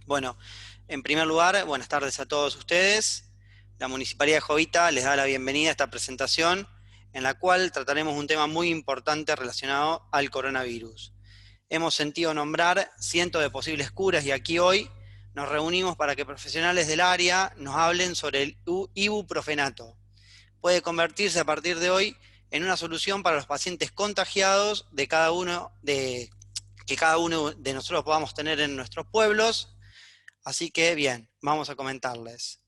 Bueno, en primer lugar, buenas tardes a todos ustedes. La Municipalidad de Jovita les da la bienvenida a esta presentación en la cual trataremos un tema muy importante relacionado al coronavirus. Hemos sentido nombrar cientos de posibles curas y aquí hoy nos reunimos para que profesionales del área nos hablen sobre el ibuprofenato. Puede convertirse a partir de hoy en una solución para los pacientes contagiados de que cada uno de nosotros podamos tener en nuestros pueblos. Así que bien, vamos a comentarles.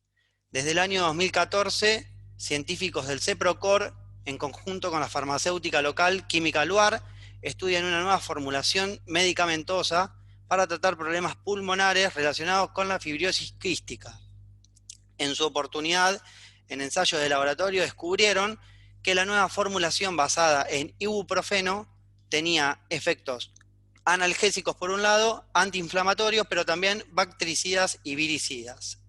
Desde el año 2014, científicos del CEPROCOR, en conjunto con la farmacéutica local Química Luar, estudian una nueva formulación medicamentosa para tratar problemas pulmonares relacionados con la fibrosis quística. En su oportunidad, en ensayos de laboratorio descubrieron que la nueva formulación basada en ibuprofeno tenía efectos analgésicos por un lado, antiinflamatorios, pero también bactericidas y viricidas.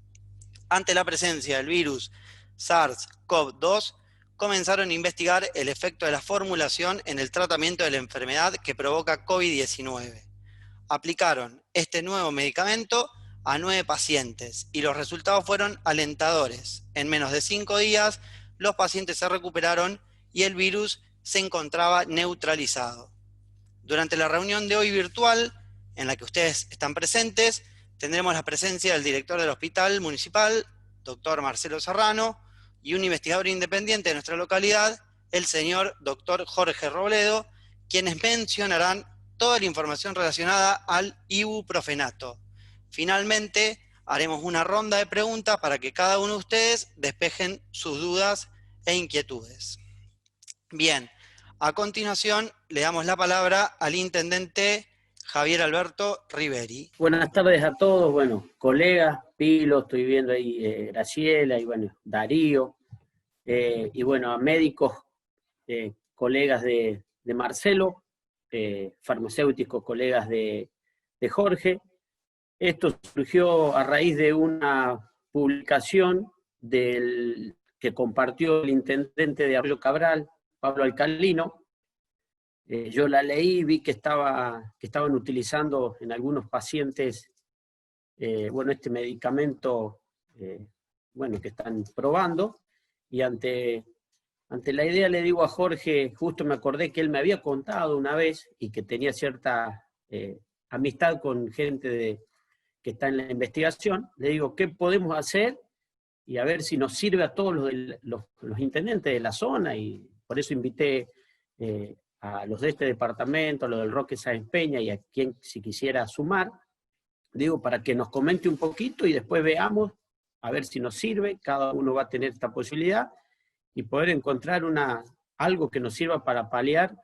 Ante la presencia del virus SARS-CoV-2, comenzaron a investigar el efecto de la formulación en el tratamiento de la enfermedad que provoca COVID-19. Aplicaron este nuevo medicamento a 9 pacientes y los resultados fueron alentadores. En menos de 5 días, los pacientes se recuperaron y el virus se encontraba neutralizado. Durante la reunión de hoy virtual, en la que ustedes están presentes, tendremos la presencia del director del Hospital Municipal, doctor Marcelo Serrano, y un investigador independiente de nuestra localidad, el señor doctor Jorge Robledo, quienes mencionarán toda la información relacionada al ibuprofenato. Finalmente, haremos una ronda de preguntas para que cada uno de ustedes despejen sus dudas e inquietudes. Bien, a continuación le damos la palabra al intendente Javier Alberto Riveri. Buenas tardes a todos, bueno, colegas, Pilo, estoy viendo ahí Graciela y bueno, Darío, y bueno, a médicos, colegas de Marcelo, farmacéuticos, colegas de Jorge. Esto surgió a raíz de una publicación que compartió el intendente de Arroyo Cabral, Pablo Alcalino. Yo la leí, vi que estaban utilizando en algunos pacientes, bueno, este medicamento, bueno, que están probando, y ante la idea le digo a Jorge, justo me acordé que él me había contado una vez, y que tenía cierta amistad con gente que está en la investigación, le digo, ¿qué podemos hacer? Y a ver si nos sirve a todos los intendentes de la zona, y por eso invité a los de este departamento, a los del Roque Sáenz Peña, y a quien si quisiera sumar, digo, para que nos comente un poquito y después veamos, a ver si nos sirve, cada uno va a tener esta posibilidad, y poder encontrar algo que nos sirva para paliar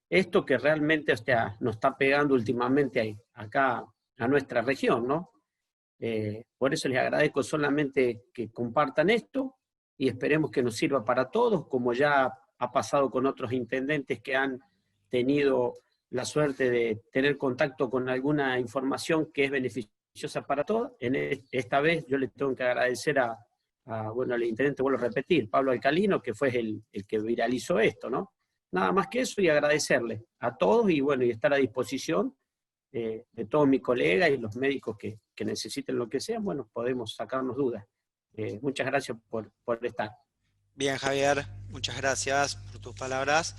esto que realmente, o sea, nos está pegando últimamente acá a nuestra región, ¿no? Por eso les agradezco solamente que compartan esto, y esperemos que nos sirva para todos, como ya ha pasado con otros intendentes que han tenido la suerte de tener contacto con alguna información que es beneficiosa para todos. Esta vez yo le tengo que agradecer bueno, al intendente, vuelvo a repetir, Pablo Alcalino, que fue el que viralizó esto, ¿no? Nada más que eso, y agradecerle a todos, y bueno, y estar a disposición de todos mis colegas y los médicos que necesiten lo que sea, bueno, podemos sacarnos dudas. Muchas gracias por estar. Bien, Javier, muchas gracias por tus palabras.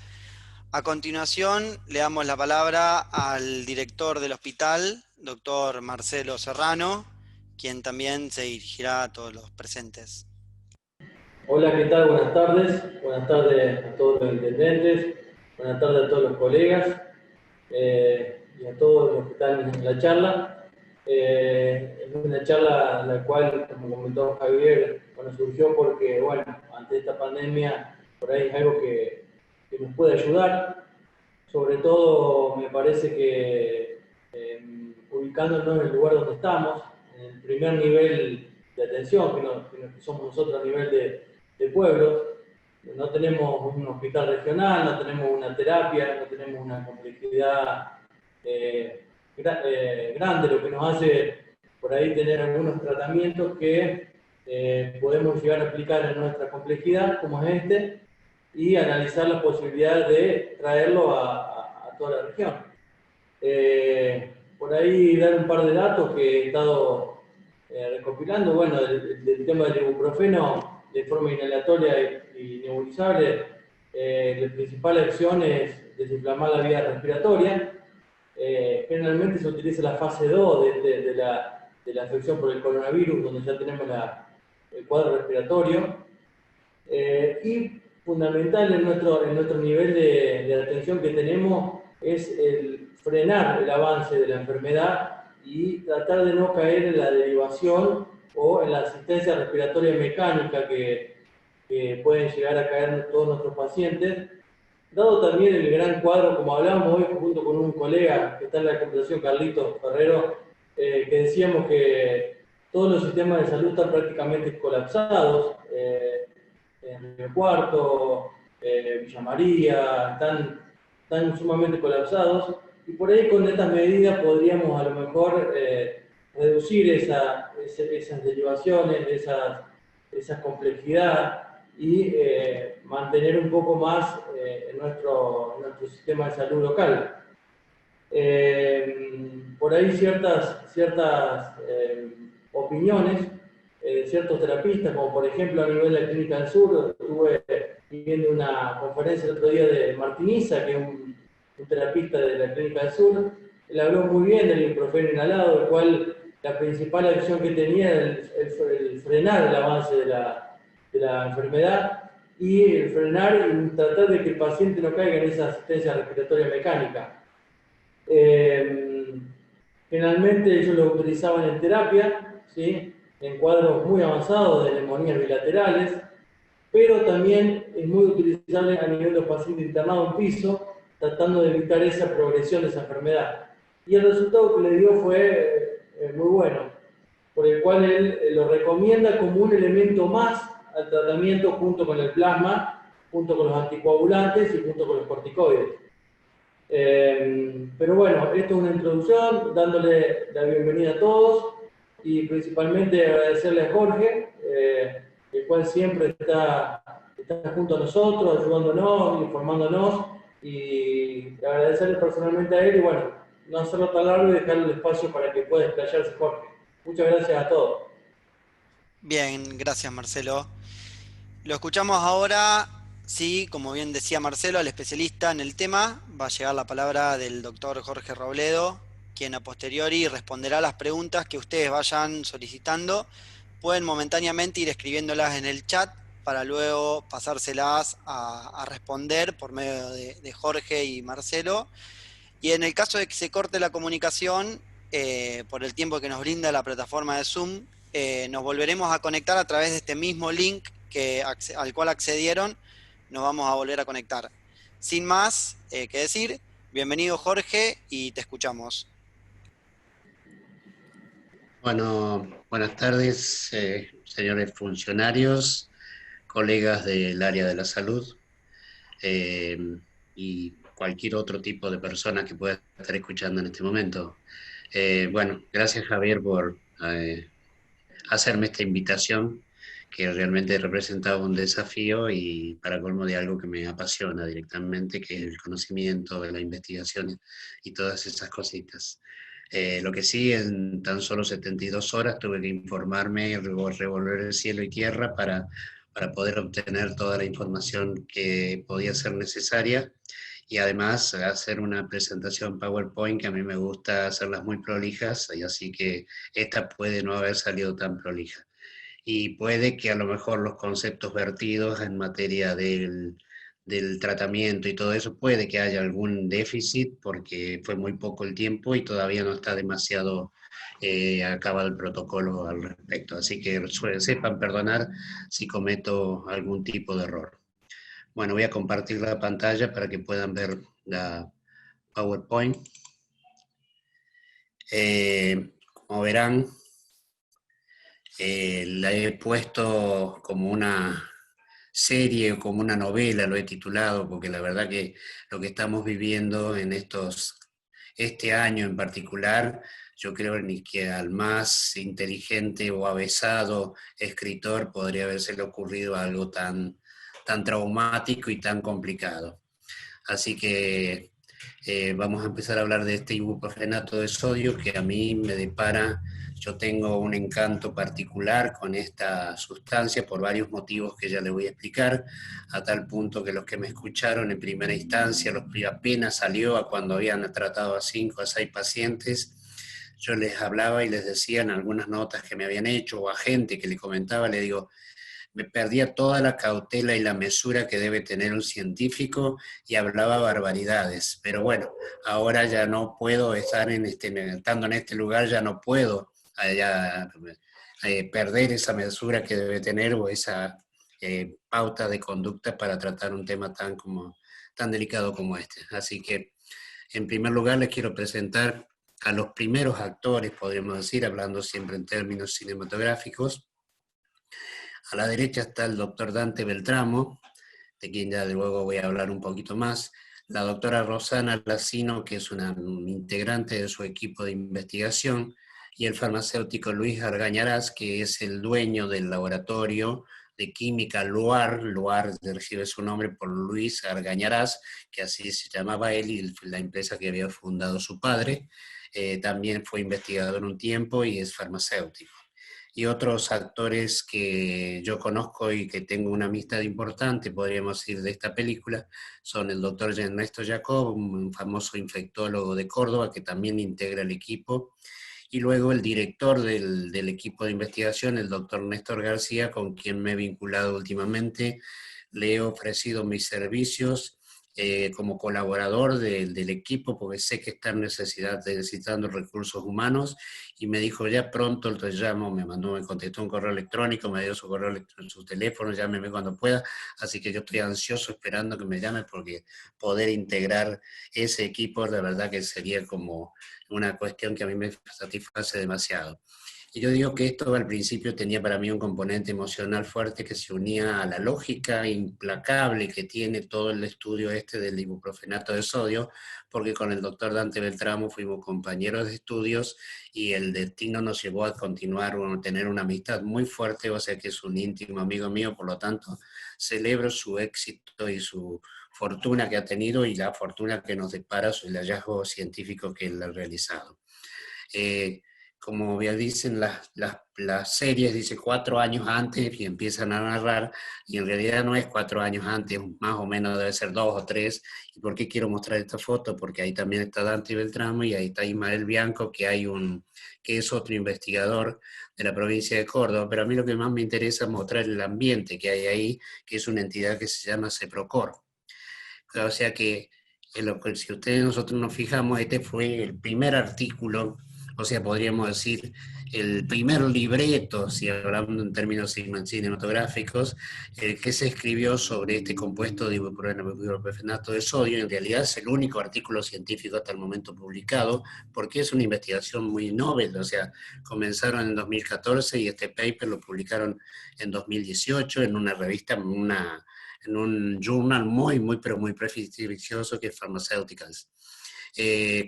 A continuación, le damos la palabra al director del hospital, doctor Marcelo Serrano, quien también se dirigirá a todos los presentes. Hola, ¿qué tal? Buenas tardes. Buenas tardes a todos los intendentes, buenas tardes a todos los colegas y a todos los que están en la charla. Es una charla la cual, como comentó Javier, bueno, surgió porque, bueno, ante esta pandemia, por ahí es algo que nos puede ayudar. Sobre todo, me parece que ubicándonos en el lugar donde estamos, en el primer nivel de atención, que somos nosotros a nivel de pueblos, no tenemos un hospital regional, no tenemos una terapia, no tenemos una complejidad grande, lo que nos hace por ahí tener algunos tratamientos que podemos llegar a aplicar en nuestra complejidad, como es este, y analizar la posibilidad de traerlo a toda la región. por ahí dar un par de datos que he estado recopilando. Bueno, del tema del ibuprofeno de forma inhalatoria y nebulizable, la principal acción es desinflamar la vía respiratoria. Generalmente se utiliza la fase 2 de la afección por el coronavirus, donde ya tenemos el cuadro respiratorio. Y fundamental en nuestro nivel de atención que tenemos es el frenar el avance de la enfermedad y tratar de no caer en la derivación o en la asistencia respiratoria mecánica que pueden llegar a caer todos nuestros pacientes. Dado también el gran cuadro, como hablábamos hoy junto con un colega que está en la conversación, Carlitos Ferrero, que decíamos que todos los sistemas de salud están prácticamente colapsados. En Río Cuarto, Villa María, están sumamente colapsados, y por ahí con estas medidas podríamos a lo mejor reducir esas derivaciones, esa complejidad y mantener un poco más en nuestro sistema de salud local. Por ahí ciertas opiniones ciertos terapistas, como por ejemplo a nivel de la Clínica del Sur, estuve viendo una conferencia el otro día de Martiniza, que es un terapista de la Clínica del Sur. Él habló muy bien del ibuprofeno inhalado, el cual la principal acción que tenía era el frenar el avance de la enfermedad y el frenar y tratar de que el paciente no caiga en esa asistencia respiratoria mecánica. Generalmente ellos lo utilizaban en terapia, ¿sí?, en cuadros muy avanzados de neumonías bilaterales, pero también es muy utilizable a nivel de los pacientes internados en piso, tratando de evitar esa progresión de esa enfermedad. Y el resultado que le dio fue muy bueno, por el cual él lo recomienda como un elemento más al tratamiento junto con el plasma, junto con los anticoagulantes y junto con los corticoides. Pero bueno, esto es una introducción, dándole la bienvenida a todos y principalmente agradecerle a Jorge, el cual siempre está junto a nosotros, ayudándonos, informándonos, y agradecerle personalmente a él y bueno, no hacerlo tan largo y dejarle el espacio para que pueda explayarse Jorge. Muchas gracias a todos. Bien, gracias Marcelo. Lo escuchamos ahora, sí, como bien decía Marcelo, al especialista en el tema. Va a llegar la palabra del doctor Jorge Robledo, quien a posteriori responderá las preguntas que ustedes vayan solicitando. Pueden momentáneamente ir escribiéndolas en el chat para luego pasárselas a responder por medio de Jorge y Marcelo. Y en el caso de que se corte la comunicación, por el tiempo que nos brinda la plataforma de Zoom, nos volveremos a conectar a través de este mismo link al cual accedieron. Nos vamos a volver a conectar. Sin más que decir, bienvenido Jorge y te escuchamos. Bueno, buenas tardes, señores funcionarios, colegas del área de la salud y cualquier otro tipo de persona que pueda estar escuchando en este momento. Bueno, gracias Javier por hacerme esta invitación, que realmente representaba un desafío y para colmo de algo que me apasiona directamente, que es el conocimiento, la investigación y todas esas cositas. Lo que sí, en tan solo 72 horas tuve que informarme y revolver el cielo y tierra para poder obtener toda la información que podía ser necesaria y además hacer una presentación PowerPoint, que a mí me gusta hacerlas muy prolijas, y así que esta puede no haber salido tan prolija. Y puede que a lo mejor los conceptos vertidos en materia del tratamiento y todo eso, puede que haya algún déficit porque fue muy poco el tiempo y todavía no está demasiado acabado el protocolo al respecto. Así que sepan perdonar si cometo algún tipo de error. Bueno, voy a compartir la pantalla para que puedan ver la PowerPoint. Como verán, la he puesto como una serie o como una novela, lo he titulado, porque la verdad que lo que estamos viviendo en este año en particular, yo creo ni que al más inteligente o avesado escritor podría habérsele ocurrido algo tan traumático y tan complicado. Así que Vamos a empezar a hablar de este ibuprofenato de sodio que a mí me depara, yo tengo un encanto particular con esta sustancia por varios motivos que ya le voy a explicar, a tal punto que los que me escucharon en primera instancia, apenas salió a cuando habían tratado a 5 a 6 pacientes, yo les hablaba y les decía en algunas notas que me habían hecho o a gente que le comentaba, le digo, me perdía toda la cautela y la mesura que debe tener un científico y hablaba barbaridades. Pero bueno, ahora ya no puedo estar estando en este lugar, ya no puedo perder esa mesura que debe tener o esa pauta de conducta para tratar un tema tan delicado como este. Así que, en primer lugar, les quiero presentar a los primeros actores, podríamos decir, hablando siempre en términos cinematográficos. A la derecha está el doctor Dante Beltramo, de quien ya luego voy a hablar un poquito más. La doctora Rosana Lacino, que es una integrante de su equipo de investigación, y el farmacéutico Luis Argañarás, que es el dueño del laboratorio de química Luar recibe su nombre por Luis Argañarás, que así se llamaba él y la empresa que había fundado su padre. También fue investigador un tiempo y es farmacéutico. Y otros actores que yo conozco y que tengo una amistad importante, podríamos decir, de esta película, son el doctor Ernesto Jacob, un famoso infectólogo de Córdoba que también integra el equipo, y luego el director del equipo de investigación, el doctor Néstor García, con quien me he vinculado últimamente. Le he ofrecido mis servicios como colaborador del equipo, porque sé que están necesitando recursos humanos, y me dijo, ya pronto te llamo, me contestó un correo electrónico, me dio su correo electrónico, su teléfono, llámeme cuando pueda, así que yo estoy ansioso esperando que me llame, porque poder integrar ese equipo, de verdad que sería como una cuestión que a mí me satisface demasiado. Y yo digo que esto al principio tenía para mí un componente emocional fuerte que se unía a la lógica implacable que tiene todo el estudio del ibuprofenato de sodio, porque con el doctor Dante Beltramo fuimos compañeros de estudios y el destino nos llevó a continuar a tener una amistad muy fuerte, o sea que es un íntimo amigo mío, por lo tanto celebro su éxito y su fortuna que ha tenido y la fortuna que nos depara el hallazgo científico que él ha realizado. Como ya dicen las series, dice 4 años antes y empiezan a narrar, y en realidad no es 4 años antes, más o menos debe ser 2 o 3. ¿Y por qué quiero mostrar esta foto? Porque ahí también está Dante Beltramo y ahí está Ismael Bianco, que es otro investigador de la provincia de Córdoba, pero a mí lo que más me interesa es mostrar el ambiente que hay ahí, que es una entidad que se llama CEPROCOR. O sea que, si nosotros nos fijamos, este fue el primer artículo, o sea, podríamos decir, el primer libreto, si hablamos en términos cinematográficos, que se escribió sobre este compuesto de ibuprofenato de sodio. En realidad es el único artículo científico hasta el momento publicado, porque es una investigación muy novel, o sea, comenzaron en 2014 y este paper lo publicaron en 2018 en una revista, en un journal pero muy prestigioso, que es Pharmaceuticals.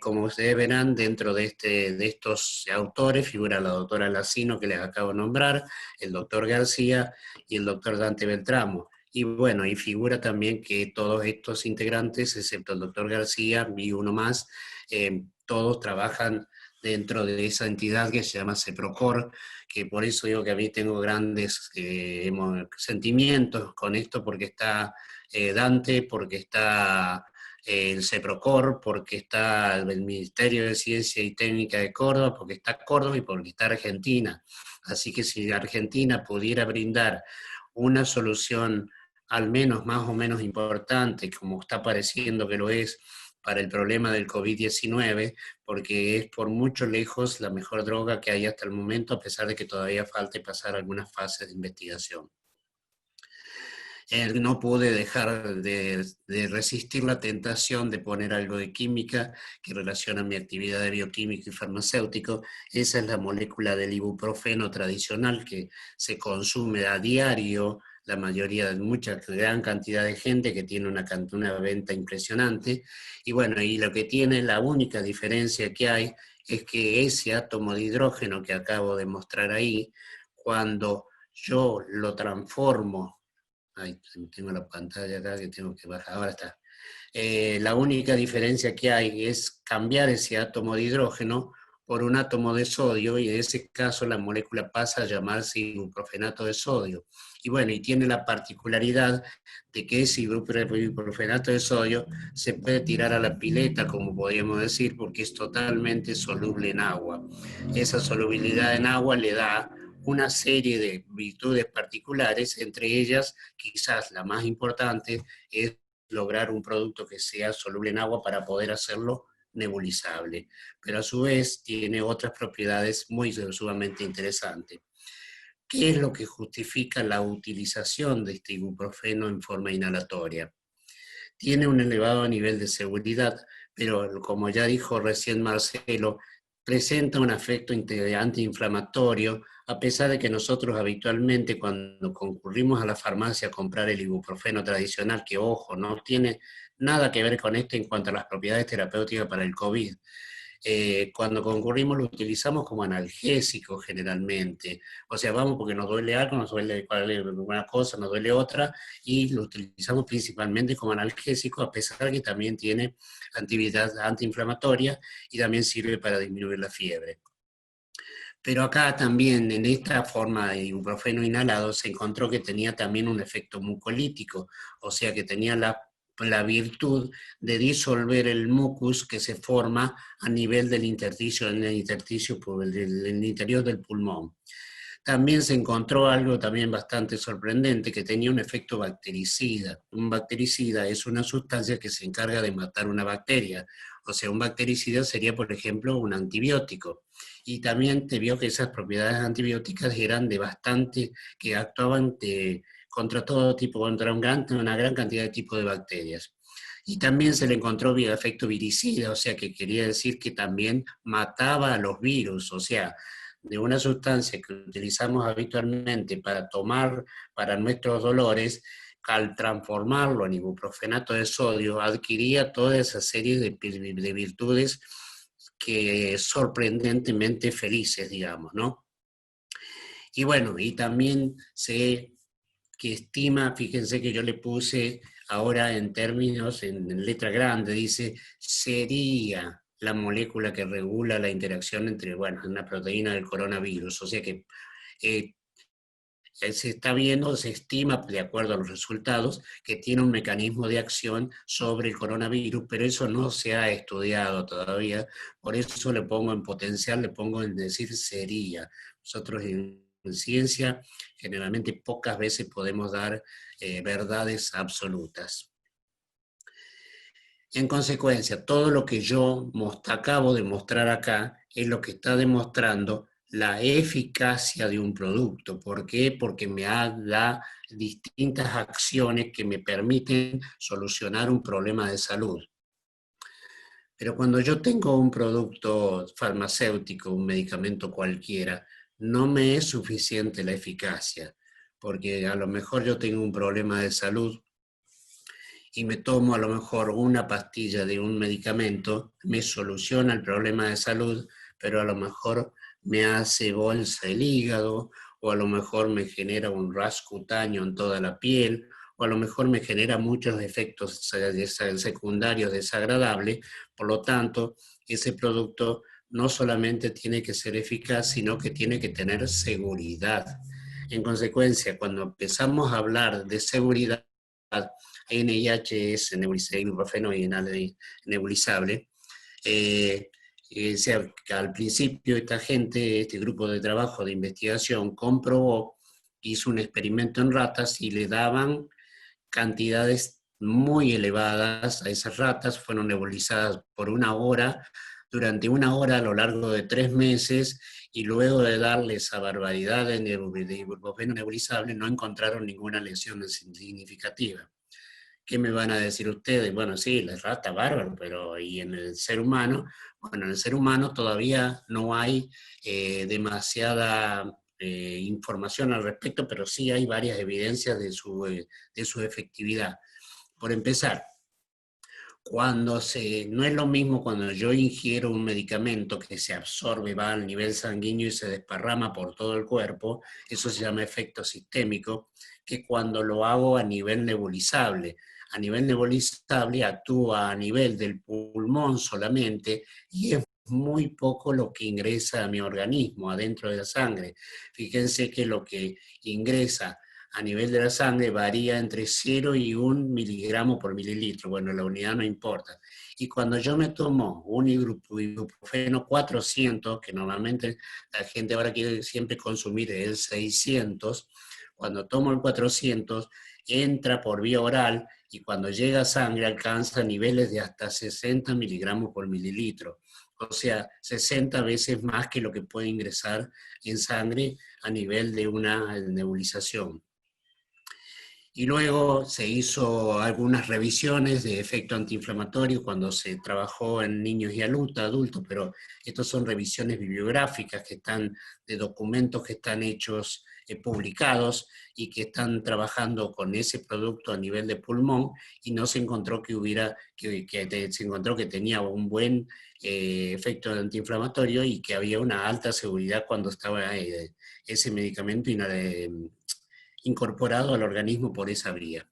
Como ustedes verán, dentro de estos autores figura la doctora Lacino, que les acabo de nombrar, el doctor García y el doctor Dante Beltramo. Y bueno, y figura también que todos estos integrantes, excepto el doctor García y uno más, todos trabajan dentro de esa entidad que se llama CEPROCOR, que por eso digo que a mí tengo grandes sentimientos con esto, porque está Dante, porque está el CEPROCOR, porque está el Ministerio de Ciencia y Técnica de Córdoba, porque está Córdoba y porque está Argentina. Así que si Argentina pudiera brindar una solución al menos más o menos importante, como está pareciendo que lo es, para el problema del COVID-19, porque es por mucho lejos la mejor droga que hay hasta el momento, a pesar de que todavía falte pasar algunas fases de investigación. No pude dejar de resistir la tentación de poner algo de química que relaciona mi actividad de bioquímico y farmacéutico. Esa es la molécula del ibuprofeno tradicional que se consume a diario, la mayoría de gran cantidad de gente, que tiene una venta impresionante. Y bueno, y lo que tiene, la única diferencia que hay, es que ese átomo de hidrógeno que acabo de mostrar ahí, cuando yo lo transformo, ahí tengo la pantalla acá que tengo que bajar, ahora está. La única diferencia que hay es cambiar ese átomo de hidrógeno por un átomo de sodio, y en ese caso la molécula pasa a llamarse ibuprofenato de sodio. Y bueno, y tiene la particularidad de que ese ibuprofenato de sodio se puede tirar a la pileta, como podríamos decir, porque es totalmente soluble en agua. Esa solubilidad en agua le da una serie de virtudes particulares, entre ellas, quizás la más importante, es lograr un producto que sea soluble en agua para poder hacerlo nebulizable, pero a su vez tiene otras propiedades muy sumamente interesantes. ¿Qué es lo que justifica la utilización de este ibuprofeno en forma inhalatoria? Tiene un elevado nivel de seguridad, pero como ya dijo recién Marcelo, presenta un efecto antiinflamatorio, a pesar de que nosotros habitualmente cuando concurrimos a la farmacia a comprar el ibuprofeno tradicional, que ojo, no tiene nada que ver con esto en cuanto a las propiedades terapéuticas para el COVID, cuando concurrimos lo utilizamos como analgésico generalmente. O sea, vamos porque nos duele algo, nos duele una cosa, nos duele otra, y lo utilizamos principalmente como analgésico, a pesar que también tiene actividad antiinflamatoria y también sirve para disminuir la fiebre. Pero acá también, en esta forma de ibuprofeno inhalado, se encontró que tenía también un efecto mucolítico, o sea que tenía la virtud de disolver el mucus que se forma a nivel del intersticio, en el intersticio, en el interior del pulmón. También se encontró algo también bastante sorprendente, que tenía un efecto bactericida. Un bactericida es una sustancia que se encarga de matar una bacteria. O sea, un bactericida sería, por ejemplo, un antibiótico. Y también te vio que esas propiedades antibióticas eran de bastante, que actuaban contra todo tipo, contra una gran cantidad de tipos de bacterias. Y también se le encontró efecto viricida, o sea, que quería decir que también mataba a los virus, o sea, de una sustancia que utilizamos habitualmente para tomar para nuestros dolores, al transformarlo en ibuprofenato de sodio, adquiría toda esa serie de virtudes que sorprendentemente felices, digamos, ¿no? Y bueno, y también se que estima, fíjense que yo le puse ahora en términos, en letra grande, dice, sería la molécula que regula la interacción entre, bueno, una proteína del coronavirus. O sea que eh, se está viendo, se estima, de acuerdo a los resultados, que tiene un mecanismo de acción sobre el coronavirus, pero eso no se ha estudiado todavía. Por eso le pongo en potencial, le pongo en decir sería. Nosotros en ciencia generalmente pocas veces podemos dar verdades absolutas. En consecuencia, todo lo que yo acabo de mostrar acá es lo que está demostrando la eficacia de un producto. ¿Por qué? Porque me da distintas acciones que me permiten solucionar un problema de salud. Pero cuando yo tengo un producto farmacéutico, un medicamento cualquiera, no me es suficiente la eficacia, porque a lo mejor yo tengo un problema de salud y me tomo a lo mejor una pastilla de un medicamento, me soluciona el problema de salud, pero a lo mejor me hace bolsa el hígado, o a lo mejor me genera un ras cutáneo en toda la piel, o a lo mejor me genera muchos efectos secundarios desagradables. Por lo tanto, ese producto no solamente tiene que ser eficaz, sino que tiene que tener seguridad. En consecuencia, cuando empezamos a hablar de seguridad, NIH es ibuprofeno nebulizable. Al principio esta gente, este grupo de trabajo de investigación comprobó, hizo un experimento en ratas y le daban cantidades muy elevadas a esas ratas, fueron nebulizadas por durante una hora a lo largo de 3 meses, y luego de darle esa barbaridad de ibuprofeno nebulizable no encontraron ninguna lesión significativa. ¿Qué me van a decir ustedes? Bueno, sí, la rata, bárbaro, pero ¿y en el ser humano? Bueno, en el ser humano todavía no hay demasiada información al respecto, pero sí hay varias evidencias de su efectividad. Por empezar, no es lo mismo cuando yo ingiero un medicamento que se absorbe, va al nivel sanguíneo y se desparrama por todo el cuerpo, eso se llama efecto sistémico, que cuando lo hago a nivel nebulizable. a nivel nebulizable actúa a nivel del pulmón solamente y es muy poco lo que ingresa a mi organismo, adentro de la sangre. Fíjense que lo que ingresa a nivel de la sangre varía entre 0 y 1 miligramo por mililitro. Bueno, la unidad no importa. Y cuando yo me tomo un ibuprofeno 400, que normalmente la gente ahora quiere siempre consumir el 600, cuando tomo el 400, entra por vía oral y cuando llega a sangre alcanza niveles de hasta 60 miligramos por mililitro. O sea, 60 veces más que lo que puede ingresar en sangre a nivel de una nebulización. Y luego se hizo algunas revisiones de efecto antiinflamatorio cuando se trabajó en niños y adultos, pero estas son revisiones bibliográficas que están de documentos que están hechos, publicados, y que están trabajando con ese producto a nivel de pulmón, y no se encontró se encontró que tenía un buen efecto antiinflamatorio y que había una alta seguridad cuando estaba ese medicamento incorporado al organismo por esa vía.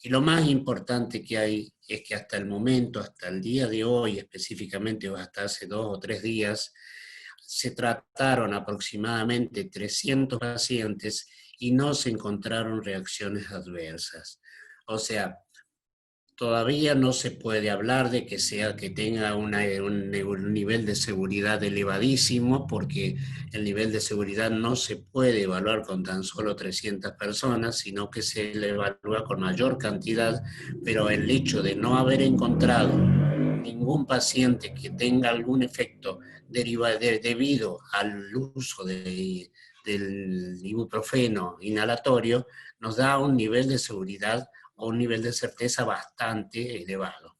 Y lo más importante que hay es que hasta el momento, hasta el día de hoy específicamente, o hasta hace 2 o 3 días, se trataron aproximadamente 300 pacientes y no se encontraron reacciones adversas. O sea, todavía no se puede hablar de que tenga un nivel de seguridad elevadísimo, porque el nivel de seguridad no se puede evaluar con tan solo 300 personas, sino que se le evalúa con mayor cantidad, pero el hecho de no haber encontrado ningún paciente que tenga algún efecto debido al uso del ibuprofeno inhalatorio, nos da un nivel de seguridad o un nivel de certeza bastante elevado.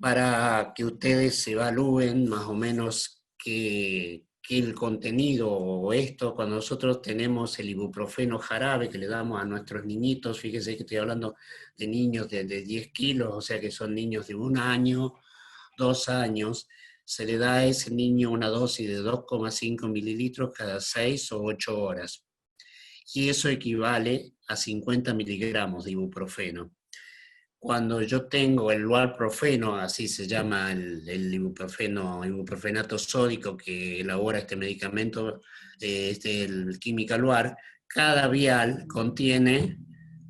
Para que ustedes evalúen más o menos que el contenido o esto, cuando nosotros tenemos el ibuprofeno jarabe que le damos a nuestros niñitos, fíjense que estoy hablando de niños de 10 kilos, o sea que son niños de 1 año, 2 años, se le da a ese niño una dosis de 2,5 mililitros cada 6 o 8 horas. Y eso equivale a 50 miligramos de ibuprofeno. Cuando yo tengo el valprofeno, así se llama el ibuprofenato sódico que elabora este medicamento, el Química Luar, cada vial contiene,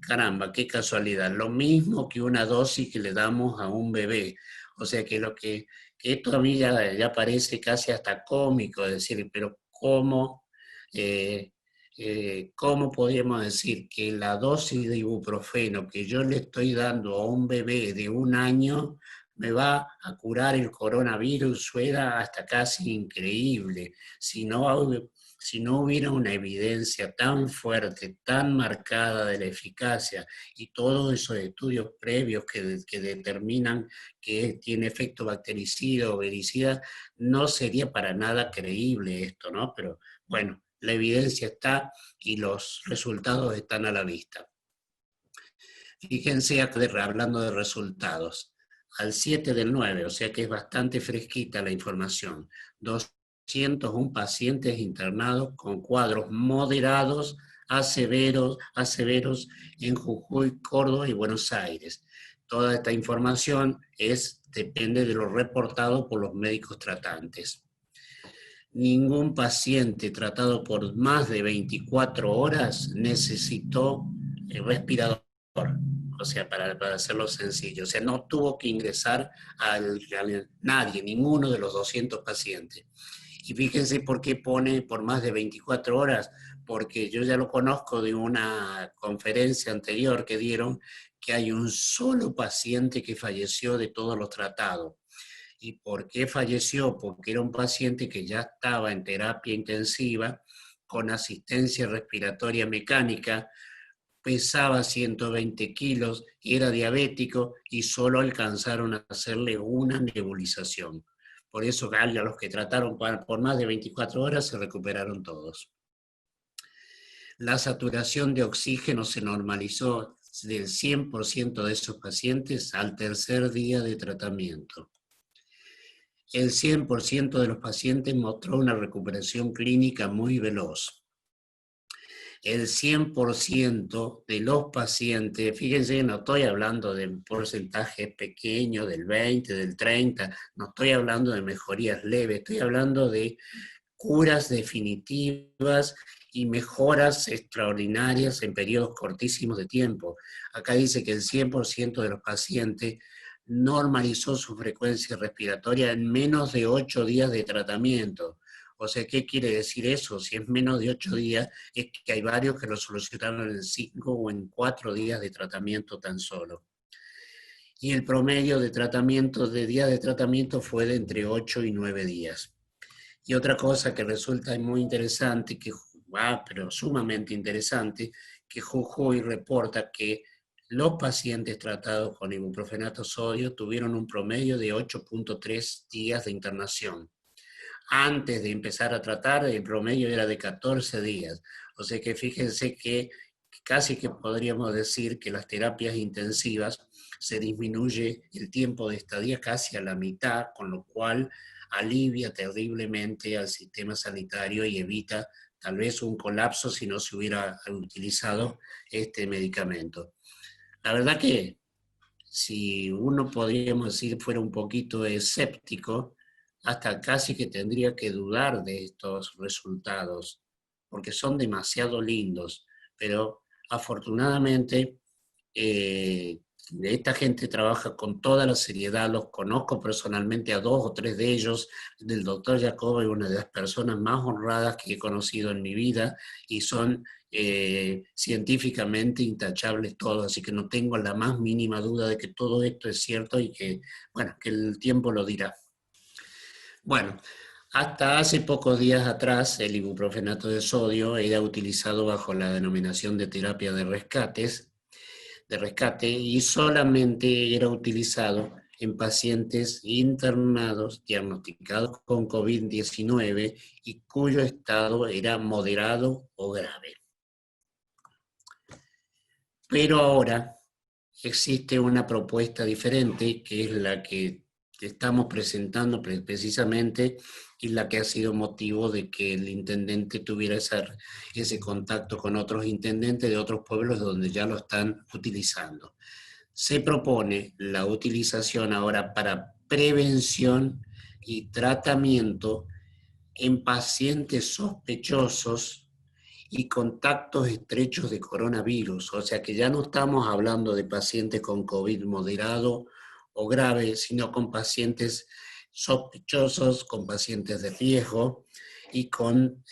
caramba, qué casualidad, lo mismo que una dosis que le damos a un bebé. O sea que esto a mí ya parece casi hasta cómico decir, pero ¿cómo podríamos decir que la dosis de ibuprofeno que yo le estoy dando a un bebé de 1 año me va a curar el coronavirus? Suena hasta casi increíble. Si no hubiera una evidencia tan fuerte, tan marcada de la eficacia y todos esos estudios previos que determinan que tiene efecto bactericida o viricida, no sería para nada creíble esto, ¿no? Pero bueno, la evidencia está y los resultados están a la vista. Fíjense, hablando de resultados, al 7/9, o sea que es bastante fresquita la información, 201 pacientes internados con cuadros moderados a severos en Jujuy, Córdoba y Buenos Aires. Toda esta información depende de lo reportado por los médicos tratantes. Ningún paciente tratado por más de 24 horas necesitó el respirador, o sea, para hacerlo sencillo. O sea, no tuvo que ingresar nadie, ninguno de los 200 pacientes. Y fíjense por qué pone por más de 24 horas, porque yo ya lo conozco de una conferencia anterior que dieron, que hay un solo paciente que falleció de todos los tratados. ¿Y por qué falleció? Porque era un paciente que ya estaba en terapia intensiva con asistencia respiratoria mecánica, pesaba 120 kilos, era diabético y solo alcanzaron a hacerle una nebulización. Por eso a los que trataron por más de 24 horas se recuperaron todos. La saturación de oxígeno se normalizó del 100% de esos pacientes al 3er día de tratamiento. El 100% de los pacientes mostró una recuperación clínica muy veloz. el 100% de los pacientes, fíjense, no estoy hablando de porcentajes pequeños, del 20, del 30, no estoy hablando de mejorías leves, estoy hablando de curas definitivas y mejoras extraordinarias en periodos cortísimos de tiempo. Acá dice que el 100% de los pacientes normalizó su frecuencia respiratoria en menos de 8 días de tratamiento. O sea, ¿qué quiere decir eso? Si es menos de 8 días, es que hay varios que lo solucionaron en 5 o en 4 días de tratamiento tan solo. Y el promedio de tratamiento, de días de tratamiento, fue de entre 8 y 9 días. Y otra cosa que resulta muy interesante, pero sumamente interesante, que Jujuy reporta que los pacientes tratados con ibuprofenato sodio tuvieron un promedio de 8.3 días de internación. Antes de empezar a tratar, el promedio era de 14 días. O sea que fíjense que casi que podríamos decir que las terapias intensivas se disminuye el tiempo de estadía casi a la mitad, con lo cual alivia terriblemente al sistema sanitario y evita tal vez un colapso si no se hubiera utilizado este medicamento. La verdad que si uno, podríamos decir, fuera un poquito escéptico, hasta casi que tendría que dudar de estos resultados, porque son demasiado lindos, pero afortunadamente esta gente trabaja con toda la seriedad, los conozco personalmente a 2 o 3 de ellos, del doctor Jacobo es una de las personas más honradas que he conocido en mi vida, y son científicamente intachables todos, así que no tengo la más mínima duda de que todo esto es cierto y que, bueno, que el tiempo lo dirá. Bueno, hasta hace pocos días atrás el ibuprofenato de sodio era utilizado bajo la denominación de terapia de rescate y solamente era utilizado en pacientes internados diagnosticados con COVID-19 y cuyo estado era moderado o grave. Pero ahora existe una propuesta diferente, que es la que estamos presentando precisamente, y la que ha sido motivo de que el intendente tuviera ese contacto con otros intendentes de otros pueblos donde ya lo están utilizando. Se propone la utilización ahora para prevención y tratamiento en pacientes sospechosos y contactos estrechos de coronavirus. O sea que ya no estamos hablando de pacientes con COVID moderado o grave, sino con pacientes sospechosos, con pacientes de riesgo y con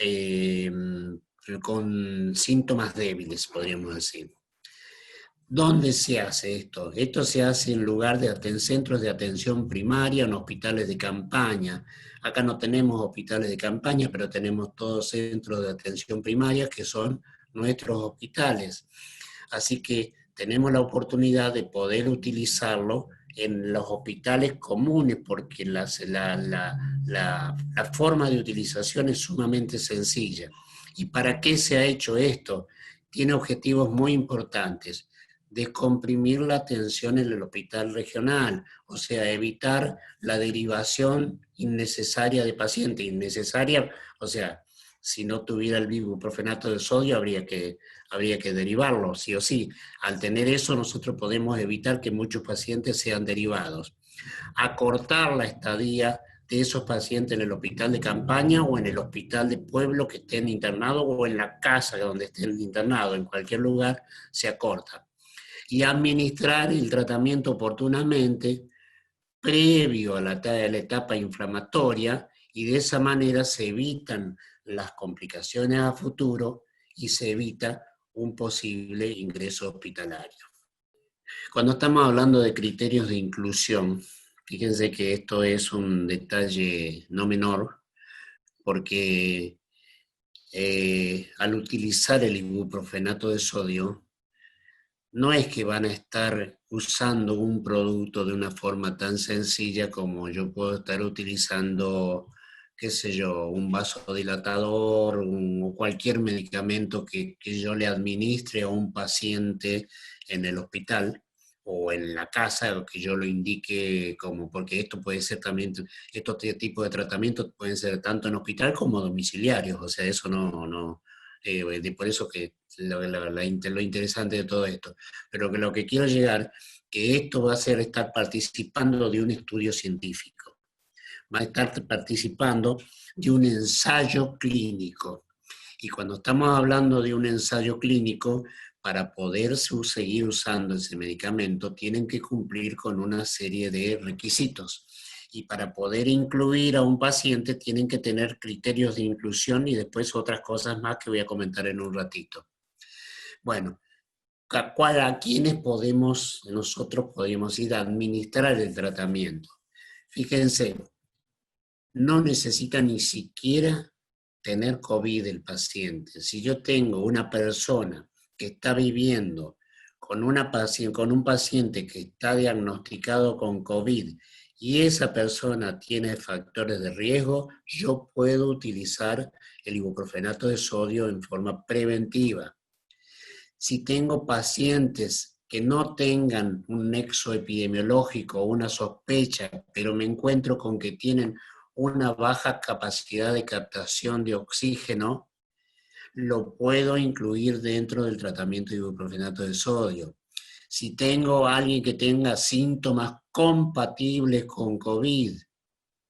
síntomas débiles, podríamos decir. ¿Dónde se hace esto? Esto se hace en lugar de centros de atención primaria, en hospitales de campaña. Acá no tenemos hospitales de campaña, pero tenemos todos centros de atención primaria que son nuestros hospitales. Así que tenemos la oportunidad de poder utilizarlo en los hospitales comunes, porque la forma de utilización es sumamente sencilla. ¿Y para qué se ha hecho esto? Tiene objetivos muy importantes. Descomprimir la atención en el hospital regional, o sea, evitar la derivación innecesaria de pacientes. Innecesaria, o sea, si no tuviera el ibuprofenato de sodio habría que derivarlo, sí o sí. Al tener eso nosotros podemos evitar que muchos pacientes sean derivados. Acortar la estadía de esos pacientes en el hospital de campaña o en el hospital de pueblo que estén internados, o en la casa donde estén internados, en cualquier lugar se acorta. Y administrar el tratamiento oportunamente previo a la etapa inflamatoria, y de esa manera se evitan las complicaciones a futuro y se evita un posible ingreso hospitalario. Cuando estamos hablando de criterios de inclusión, fíjense que esto es un detalle no menor, porque al utilizar el ibuprofenato de sodio, no es que van a estar usando un producto de una forma tan sencilla como yo puedo estar utilizando, qué sé yo, un vasodilatador o cualquier medicamento que yo le administre a un paciente en el hospital o en la casa, o que yo lo indique como, porque esto puede ser también, estos tipos de tratamientos pueden ser tanto en hospital como domiciliarios, o sea, eso no por eso que lo interesante de todo esto. Pero que lo que quiero llegar, que esto va a ser estar participando de un estudio científico, va a estar participando de un ensayo clínico. Y cuando estamos hablando de un ensayo clínico, para poder seguir usando ese medicamento, tienen que cumplir con una serie de requisitos. Y para poder incluir a un paciente, tienen que tener criterios de inclusión y después otras cosas más que voy a comentar en un ratito. Bueno, ¿a quiénes nosotros podemos ir a administrar el tratamiento? Fíjense, no necesita ni siquiera tener COVID el paciente. Si yo tengo una persona que está viviendo con un paciente que está diagnosticado con COVID y esa persona tiene factores de riesgo, yo puedo utilizar el ibuprofenato de sodio en forma preventiva. Si tengo pacientes que no tengan un nexo epidemiológico o una sospecha, pero me encuentro con que tienen una baja capacidad de captación de oxígeno, lo puedo incluir dentro del tratamiento de ibuprofenato de sodio. Si tengo a alguien que tenga síntomas compatibles con COVID,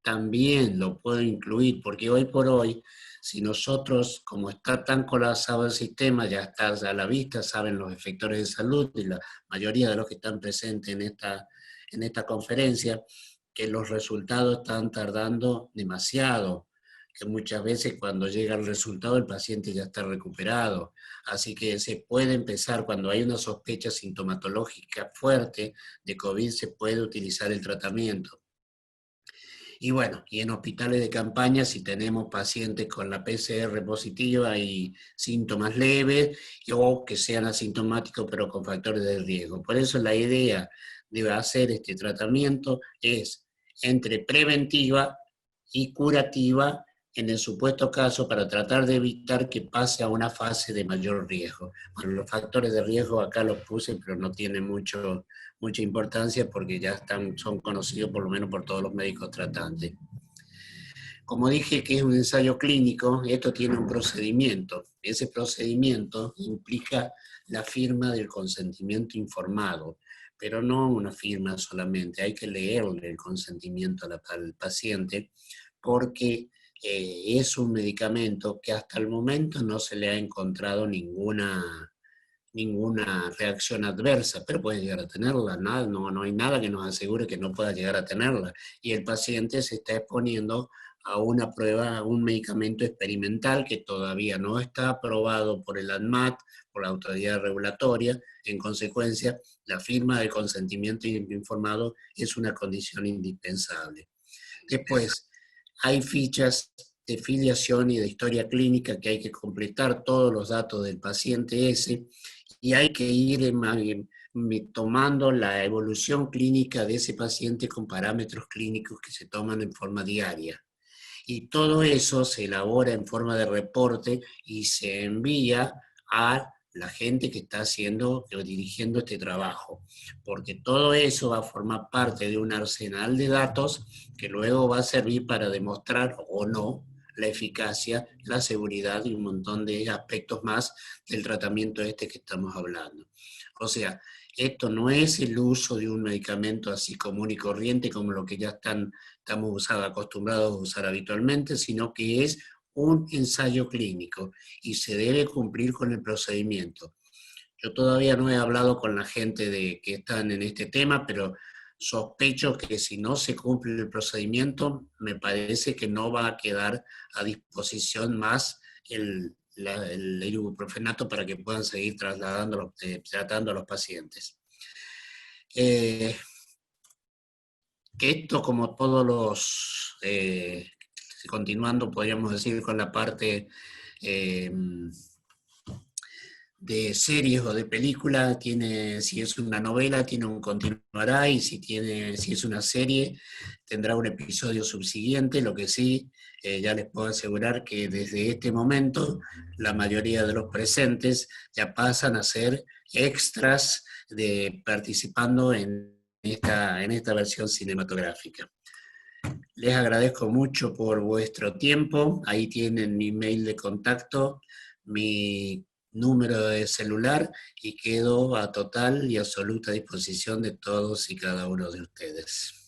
también lo puedo incluir, porque hoy por hoy, si nosotros, como está tan colapsado el sistema, ya está a la vista, saben los efectores de salud y la mayoría de los que están presentes en esta conferencia, que los resultados están tardando demasiado, que muchas veces cuando llega el resultado el paciente ya está recuperado. Así que se puede empezar, cuando hay una sospecha sintomatológica fuerte de COVID, se puede utilizar el tratamiento. Y bueno, y en hospitales de campaña, si tenemos pacientes con la PCR positiva y síntomas leves, o que sean asintomáticos pero con factores de riesgo. Por eso la idea de hacer este tratamiento es entre preventiva y curativa en el supuesto caso para tratar de evitar que pase a una fase de mayor riesgo. Bueno, los factores de riesgo acá los puse, pero no tienen mucha importancia porque ya son conocidos por lo menos por todos los médicos tratantes. Como dije que es un ensayo clínico, esto tiene un procedimiento. Ese procedimiento implica la firma del consentimiento informado, pero no una firma solamente, hay que leerle el consentimiento al paciente porque es un medicamento que hasta el momento no se le ha encontrado ninguna reacción adversa, pero puede llegar a tenerla, no hay nada que nos asegure que no pueda llegar a tenerla, y el paciente se está exponiendo a una prueba, a un medicamento experimental que todavía no está aprobado por el ANMAT, por la autoridad regulatoria. En consecuencia, la firma del consentimiento informado es una condición indispensable. Después, hay fichas de filiación y de historia clínica que hay que completar todos los datos del paciente ese, y hay que ir tomando la evolución clínica de ese paciente con parámetros clínicos que se toman en forma diaria. Y todo eso se elabora en forma de reporte y se envía a la gente que está dirigiendo este trabajo, porque todo eso va a formar parte de un arsenal de datos que luego va a servir para demostrar o no la eficacia, la seguridad y un montón de aspectos más del tratamiento que estamos hablando. O sea, esto no es el uso de un medicamento así común y corriente como lo que ya estamos acostumbrados a usar habitualmente, sino que es un ensayo clínico y se debe cumplir con el procedimiento. Yo todavía no he hablado con la gente que están en este tema, pero sospecho que si no se cumple el procedimiento, me parece que no va a quedar a disposición más el ibuprofenato para que puedan seguir tratando a los pacientes. Que esto, como todos los, continuando podríamos decir con la parte de series o de película, si es una novela tiene un continuará, y si es una serie tendrá un episodio subsiguiente. Lo que sí, ya les puedo asegurar que desde este momento la mayoría de los presentes ya pasan a ser extras participando en esta versión cinematográfica. Les agradezco mucho por vuestro tiempo. Ahí tienen mi mail de contacto. mi número de celular y quedo a total y absoluta disposición de todos y cada uno de ustedes.